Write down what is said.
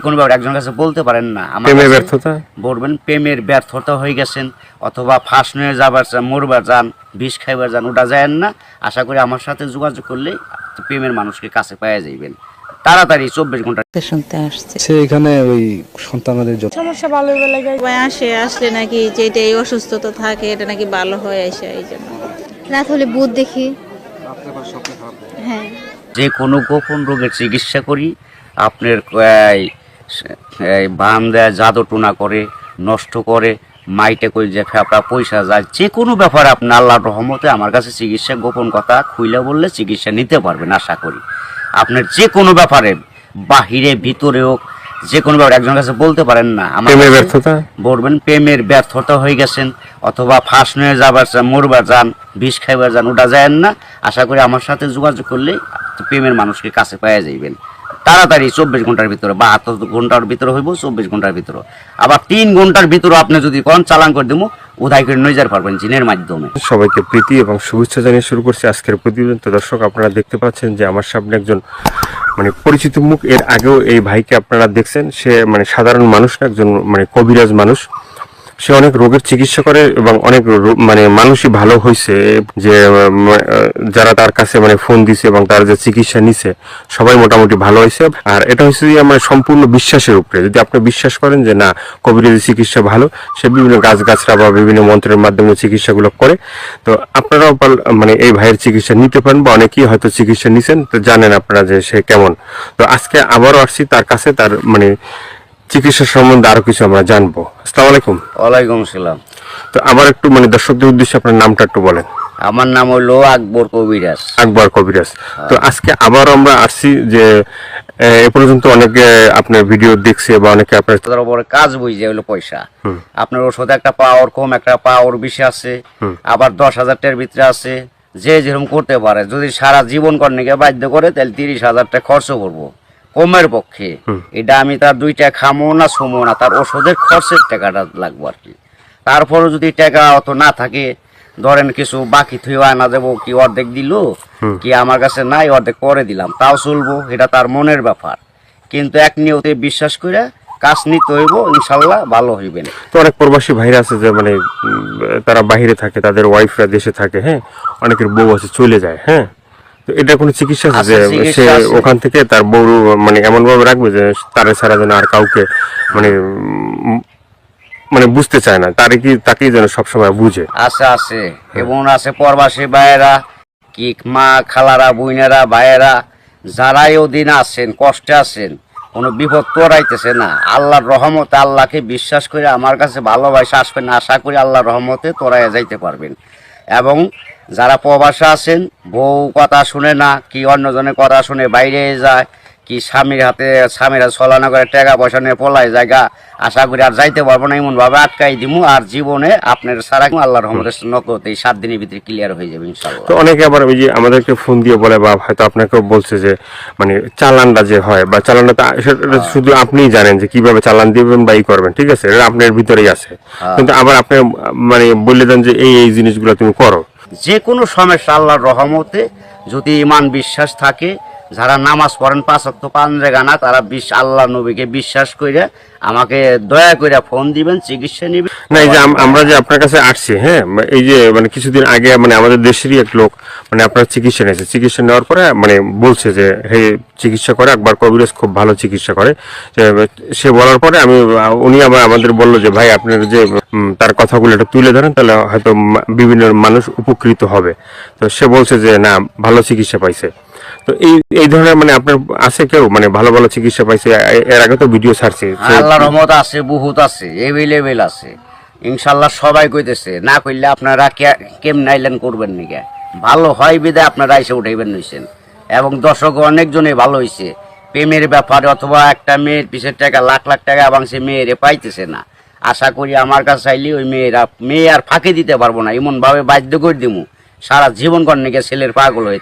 কোনো ব্যাপার একজনের কাছে বলতে পারেন না আমার প্রেমের কাছে ব্যর্থতা বলবেন প্রেমের ব্যর্থতা হয়ে গেছেন অথবা ফাঁস নিয়ে যাবার চান মরবার যান বিষ খাইবার যান ওটা যায় না। আশা করি আমার সাথে যোগাযোগ করলে প্রেমের মানুষকে কাছে পাওয়া যাইবেন তাড়াতাড়ি 24 ঘন্টা শুনতে আসছে সে এখানে ওই সন্তানদের যত সমস্যা ভালো হয়ে লাগে আসলে নাকি যেটা এই অসুস্থতা থাকে এটা নাকি ভালো হয়ে আসে এই জন্য রাত হলে ভূত দেখি। হ্যাঁ, যে কোনো গোপন রোগের চিকিৎসা করি আপনার বান দেয় জাদু টুনা করে নষ্ট করে মাইটে করে যে ফেপড়া পয়সা যায় যে কোনো ব্যাপারে আপনি আল্লাহর রহমতে আমার কাছে চিকিৎসা গোপন কথা খুইলে বললে চিকিৎসা নিতে পারবেন। আশা করি আপনার যে কোনো ব্যাপারে বাহিরে ভিতরে হোক যে কোনো ব্যাপারে একজনের কাছে বলতে পারেন না আমার প্রেমের কাছে ব্যর্থতা বলবেন প্রেমের ব্যর্থতা হয়ে গেছেন অথবা ফাঁস নিয়ে যাবার চান মরবার যান বিষ খাইবার যান ওটা যায় না। আশা করি আমার সাথে যোগাযোগ করলে প্রেমের মানুষকে কাছে পাওয়া যাইবেন তাড়াতাড়ি 24 ঘন্টার ভিতরে 72 ঘন্টার ভিতরে হইব 24 ঘন্টার ভিতরে আবার 3 ঘন্টার ভিতরে আপনি যদি কোন চালান করে দেবো উদয় করে নিয়ে যেতে পারবেন জিনের মাধ্যমে। সবাইকে প্রীতি এবং শুভেচ্ছা জানিয়ে শুরু করছি আজকের প্রতিবেদন। তো দর্শক, আপনারা দেখতে পাচ্ছেন যে আমার সামনে একজন মানে পরিচিত মুখ। এর আগেও এই ভাইকে আপনারা দেখছেন। সে মানে সাধারণ মানুষ না, একজন মানে কবিরাজ মানুষ। সে অনেক রোগের চিকিৎসা করে এবং অনেক মানে মানুষই ভালো হয়েছে, যে যারা তার কাছে মানে ফোন দিছে এবং তার যে চিকিৎসা নিছে সবাই মোটামুটি ভালো হয়েছে। আর এটা হচ্ছে যে আমার সম্পূর্ণ বিশ্বাসের উপরে। যদি আপনি বিশ্বাস করেন যে না কবিরাজি চিকিৎসা ভালো, সে বিভিন্ন গাছগাছরা বা বিভিন্ন মন্ত্রের মাধ্যমে চিকিৎসাগুলো করে, তো আপনারাও মানে এই ভাইয়ের চিকিৎসা নিতে পারেন বা অনেকেই হয়তো চিকিৎসা নিছেন, তো জানেন আপনারা যে সে কেমন। তো আজকে আবারও আসছি তার কাছে, তার মানে চিকিৎসা সম্বন্ধে আরো কিছু আমরা জানবো। আসসালামু আলাইকুম। ওয়ালাইকুম আসসালাম। তো আবার একটু মানে দর্শকদের উদ্দেশ্যে আপনার নামটা একটু বলেন। আমার নাম হলো আকবর কবিরাজ। আকবর কবিরাজ। তো আজকে আবার আমরা আসছি যে এ পর্যন্ত অনেকে আপনার ভিডিও দেখছে বা অনেকে আপনার তার উপরে কাজ বুঝে হলো পয়সা। আপনার ওষুধে একটা পাওয়ার কম একটা পাওয়ার বেশি আছে, আবার 10,000 টাকার ভিতরে আছে। যে যেরকম করতে পারে, যদি সারা জীবন কর্ণীকে বাধ্য করে তাহলে 30,000 টাকা খরচ করবো কমের পক্ষে। এটা আমি তার 2 টাকা খামো না ছুমো না, তার ওষুধের খরচের টাকাটা লাগবো আর কি। তারপরে যদি টাকা অত না থাকে, ধরেন কিছু বাকি থুয়ে আনা দেবো, কি অর্ধেক দিল কি আমার কাছে নাই অর্ধেক পরে দিলাম, তাও চলবো, এটা তার মনের ব্যাপার। কিন্তু এক নিয়তে বিশ্বাস করে কাজ নিতে হইব, ইনশাল্লাহ ভালো হইবেন। তো অনেক প্রবাসী ভাইরা আছে যে মানে তারা বাইরে থাকে, তাদের ওয়াইফরা দেশে থাকে, হ্যাঁ, অনেকের বউ আছে চলে যায়, হ্যাঁ। তো এটা কোনো চিকিৎসা আছে যে সে ওখান থেকে তার বউ মানে এমন ভাবে রাখবে যে তারে ছাড়া যেন আর কাউকে মানে মানে বুঝতে চায় না, তাকেই যেন সবসময় বুঝে? আছে আছে, এবং আছে প্রবাসী ভাইয়েরা কি মা খালারা বোনেরা ভাইয়েরা যারাই ওদিন আছেন কষ্টে আছেন, কোনো বিপদ তোরাইতেছে না, আল্লাহর রহমতে আল্লাহকে বিশ্বাস করে আমার কাছে ভালোবাসা আসবেন। আশা করি আল্লাহর রহমতে তোরাইয়া যাইতে পারবেন। এবং যারা প্রবাসে আছেন, বউ কথা শুনে না, কি অন্যজনের কথা শুনে বাইরে যায়, কি স্বামীরা ছলনা করে টাকা পয়সা নিয়ে পলায় জায়গা, আশা করি আর যাইতে পারবো না, এমন ভাবে আটকাই দিমু। আর জীবনে আপনার সারা আল্লাহর রহমতের নকতে 7 দিনের ভিতরে ক্লিয়ার হয়ে যাবে ইনশাআল্লাহ। তো অনেকে আবার ওই যে আমাদেরকে ফোন দিয়ে বলে বা হয়তো আপনাকেও বলছে যে মানে চালানটা যে হয় বা চালানটা সেটা শুধু আপনিই জানেন যে কিভাবে চালান দিবেন বা ই করবেন, ঠিক আছে, এটা আপনার ভিতরেই আছে। কিন্তু আবার আপনি মানে বলে দেন যে এই জিনিসগুলো তুমি করো। যে কোনো সমস্যা আল্লাহর রহমতে যদি ইমান বিশ্বাস থাকে, যারা নামাজ পড়েন 5 ওয়াক্ত 5 জায়গা না, তারা আল্লাহ নবীকে বিশ্বাস করে আমাকে দয়া করে ফোন দিবেন, চিকিৎসা নিবেন। না এই যে আমরা যে আপনার কাছে আসছি, হ্যাঁ, এই যে মানে কিছুদিন আগে মানে আমাদের দেশেরই এক লোক মানে আপনার চিকিৎসা নিয়েছে, চিকিৎসা নেওয়ার পরে মানে বলছে যে হে চিকিৎসা করে আকবর কবিরাজ খুব ভালো চিকিৎসা করে। সে বলার পরে উনি আবার আমাদের বললো যে ভাই আপনার যে তার কথাগুলো একটু তুলে ধরেন, তাহলে হয়তো বিভিন্ন মানুষ উপকৃত হবে। তো সে বলছে যে না ভালো চিকিৎসা পাইছে। তো এই ধরনের মানে আপনার আছে কেউ মানে ভালো ভালো চিকিৎসা পাইছে? এর আগে তো ভিডিও ছাড়ছে। আল্লাহর রহমত আছে, বহুত আছে, এভেলেবেল আছে ইনশাআল্লাহ। সবাই কইতেছে, না কইলে আপনারা কেমন আইলেন করবেন নাকি, ভালো হয় বিদায় আপনারা এসে উঠাইবেন নিছেন। এবং দর্শক অনেকজনে ভালো হয়েছে প্রেমের ব্যাপারে, অথবা একটা মেয়ের পিছের টাকা লাখ লাখ টাকা এবং সে মেয়েরে পাইতেছে না। আশা করি আমার কাছে চাইলে ওই মেয়ে আর ফাঁকি দিতে পারবো না, এমন ভাবে বাধ্য করে দিমু সারা জীবন কর নাকি ছেলের পাগল হয়ে